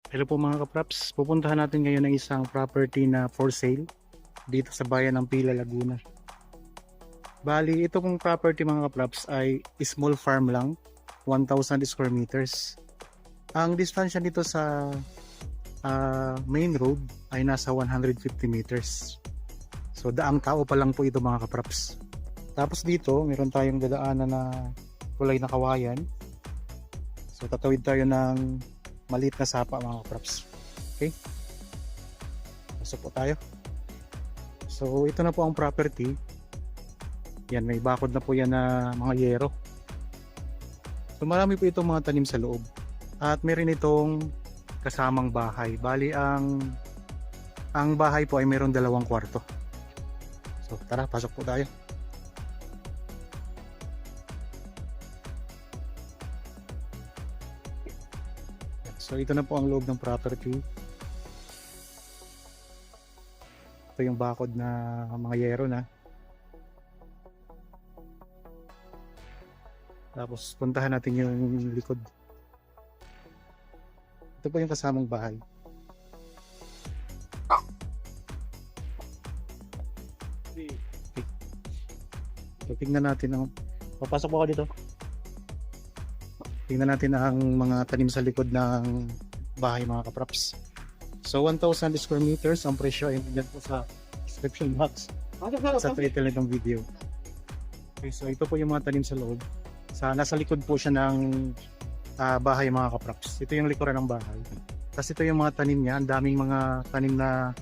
Hello po mga kapraps, pupuntahan natin ngayon ng isang property na for sale dito sa bayan ng Pila, Laguna. Bali, ito pong property mga kapraps ay small farm lang, 1,000 square meters. Ang distansya nito sa main road ay nasa 150 meters. So daang tao pa lang po ito mga kapraps. Tapos dito, meron tayong dadaanan na kulay na kawayan. So tatawid tayo ng maliit na sapa mga kapraps. Okay, pasok po tayo. So ito na po ang property. Yan, may bakod na po yan na mga yero. So marami po itong mga tanim sa loob. At meron itong kasamang bahay. Bali ang bahay po ay meron 2 kwarto. So tara, pasok po tayo. So ito na po ang loob ng property. Ito yung bakod na mga yero na. Tapos puntahan natin yung likod. Ito po yung kasamang bahay. Okay. So, tingnan natin ang... Papasok po ako dito. Tingnan natin ang mga tanim sa likod ng bahay mga kapraps. So 1,000 square meters ang presyo ay nandiyan po sa description box sa title ng video. Okay, so ito po yung mga tanim sa loob. Nasa likod po siya ng bahay mga kapraps. Ito yung likuran ng bahay. Tapos ito yung mga tanim niya. Ang daming mga tanim na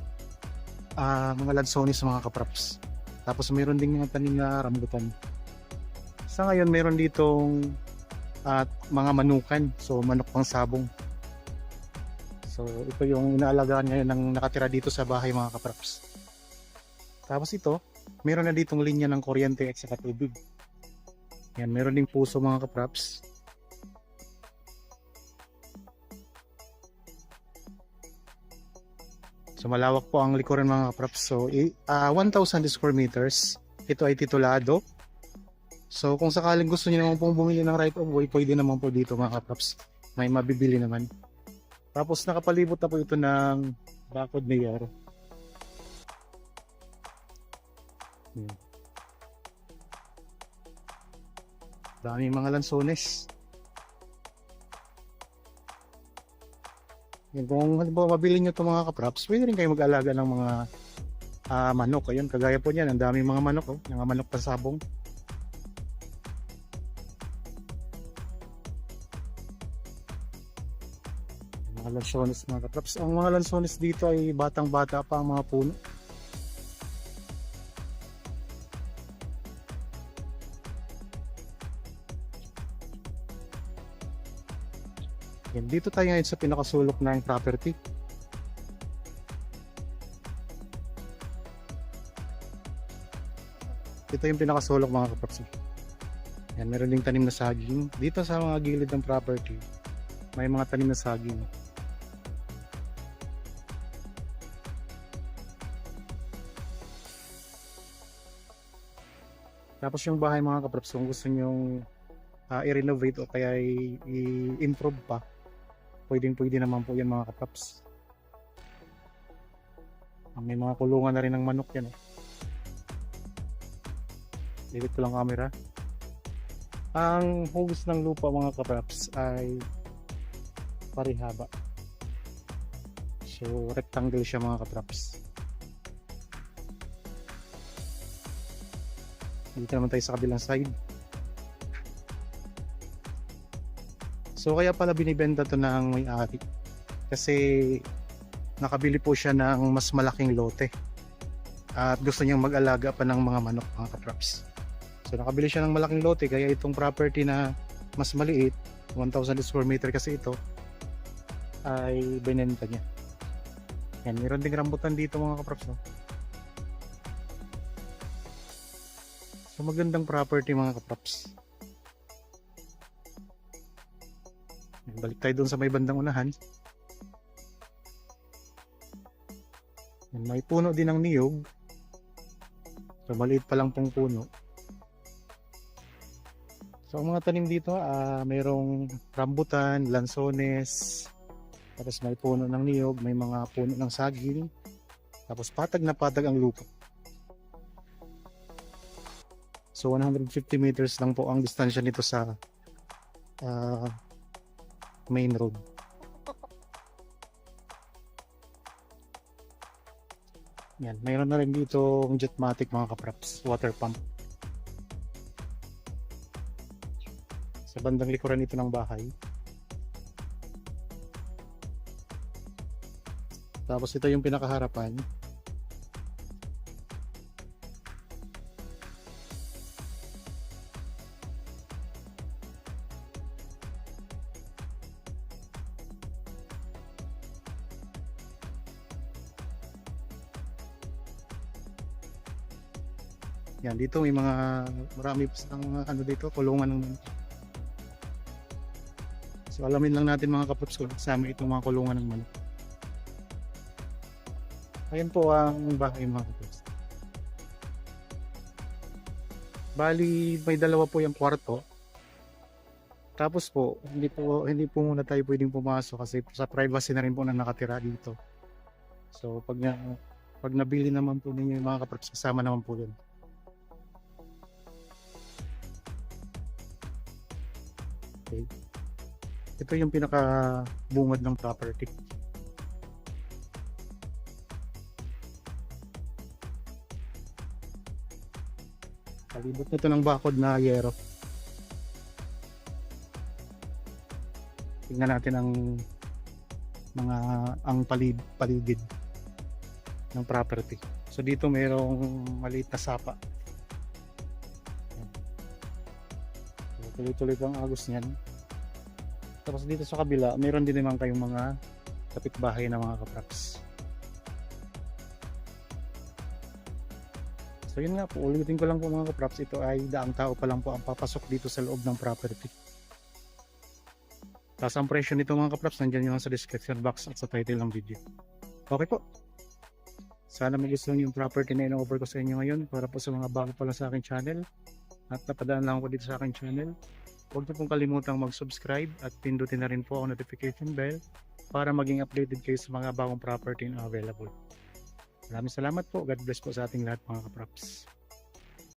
mga lansones mga kapraps. Tapos mayroon ding mga tanim na rambutan. Sa ngayon mayroon ditong mga manukan. So manok pang sabong. So ito yung inaalagaan ngayon ng nakatira dito sa bahay mga kapraps. Tapos ito, mayroon na ditong linya ng kuryente at saka tubig. Yan, meron ding puso mga kapraps. So malawak po ang likuran mga kapraps. So 1,000 square meters. Ito ay titulado. So kung sakaling gusto niyo naman pong bumili ng right of way, pwede naman po dito mga kapraps. May mabibili naman. Tapos nakapalibot na po ito ng bakod na yero. Daming mga lansones. Yan, kung halimbawa mabili nyo ito mga kapraps, pwede rin kayo mag-alaga ng mga manok. Ayun, kagaya po niyan, ang daming mga manok. Oh, mga manok pasabong. Mga lansones mga kapraps. Ang mga lansones dito ay batang-bata pa ang mga puno. Yan, dito tayo ngayon sa pinakasulok ng property. Ito yung pinakasulok mga kapraps. Yan, meron ding tanim na saging. Dito sa mga gilid ng property, may mga tanim na saging. Tapos yung bahay mga kapraps, kung gusto nyong i-renovate o kaya i-improve pa, pwede naman po yan mga kapraps. May mga kulungan na rin ng manok yan. Ikot ko lang camera. Ang hugis ng lupa mga kapraps ay parihaba. So rectangle siya mga kapraps. Dito naman tayo sa kabilang side. So kaya pala binibenta to ng may-ari kasi nakabili po siya ng mas malaking lote at gusto niyang mag-alaga pa ng mga manok mga kapraps. So nakabili siya ng malaking lote kaya itong property na mas maliit, 1,000 square meter kasi ito, ay binenta niya. Yan, meron ding rambutan dito mga kapraps. No? So magandang property mga kapraps. Balik tayo dun sa may bandang unahan. May puno din ng niyog. So maliit pa lang pong puno. So ang mga tanim dito, mayroong rambutan, lansones, Tapos may puno ng niyog, may mga puno ng saging. Tapos patag na patag ang lupa. So 150 meters lang po ang distansya nito sa main road. Yan, mayroon na rin dito ang Jetmatic mga kapraps, water pump. Sa bandang likuran nito ng bahay. Tapos ito yung pinakaharapan. Yan, dito may marami pang ano dito, kulungan ng. So alamin lang natin mga kapraps kung kasama itong mga kulungan ng manok. Ayan po ang bahay mga kapraps. Bali, may dalawa po yung kwarto. Tapos po, hindi po muna tayo pwedeng pumasok kasi sa privacy na rin po na nakatira dito. So pag nabili naman po ninyo yung mga kapraps, kasama naman po yun. Okay. Ito yung pinaka-bungad ng property. Palibot nito ng bakod na yero. Tingnan natin ang paligid ng property. So dito mayroong maliit na sapa. Tuloy-tuloy ang agos niyan. Tapos dito sa kabila, mayroon din naman kayong mga kapitbahay na mga kapraps. So yun nga po, ulitin ko lang po mga kapraps, ito ay daang tao pa lang po ang papasok dito sa loob ng property. Tapos ang presyo nito mga kapraps, nandyan yung sa description box at sa title ng video. Okay po. Sana magustuhan yung property na in-offer ko sa inyo ngayon para po sa mga bago pa lang sa aking channel. At napadaan lang ako dito sa aking channel. Huwag niyo pong kalimutang mag-subscribe at pindutin na rin po ang notification bell para maging updated kayo sa mga bagong property na available. Maraming salamat po. God bless po sa ating lahat mga kapraps.